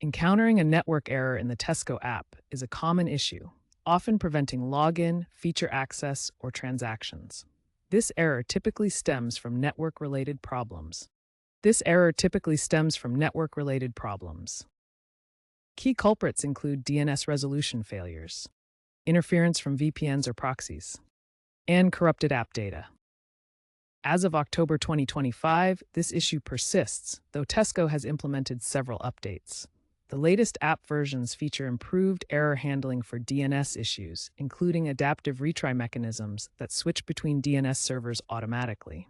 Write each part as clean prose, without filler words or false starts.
Encountering a network error in the Tesco app is a common issue, often preventing login, feature access, or transactions. This error typically stems from network-related problems. Key culprits include DNS resolution failures, interference from VPNs or proxies, and corrupted app data. As of October 2025, this issue persists, though Tesco has implemented several updates. The latest app versions feature improved error handling for DNS issues, including adaptive retry mechanisms that switch between DNS servers automatically.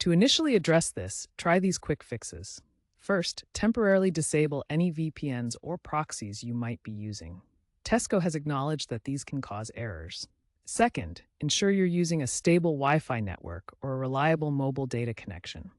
To initially address this, try these quick fixes. First, temporarily disable any VPNs or proxies you might be using. Tesco has acknowledged that these can cause errors. Second, ensure you're using a stable Wi-Fi network or a reliable mobile data connection.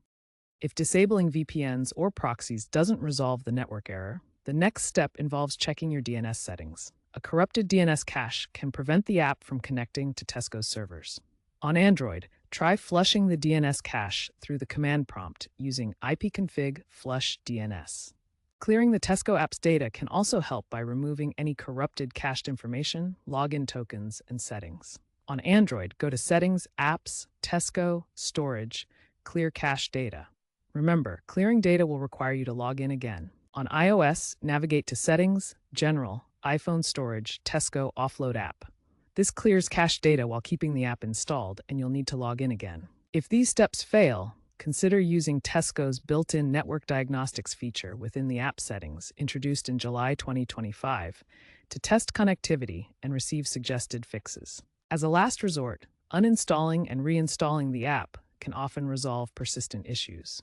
If disabling VPNs or proxies doesn't resolve the network error, the next step involves checking your DNS settings. A corrupted DNS cache can prevent the app from connecting to Tesco's servers. On Android, try flushing the DNS cache through the command prompt using ipconfig flush DNS. Clearing the Tesco app's data can also help by removing any corrupted cached information, login tokens, and settings. On Android, go to Settings, Apps, Tesco, Storage, Clear Cache Data. Remember, clearing data will require you to log in again. On iOS, navigate to Settings, General, iPhone Storage, Tesco Offload App. This clears cached data while keeping the app installed, and you'll need to log in again. If these steps fail, consider using Tesco's built-in network diagnostics feature within the app settings introduced in July 2025 to test connectivity and receive suggested fixes. As a last resort, uninstalling and reinstalling the app can often resolve persistent issues.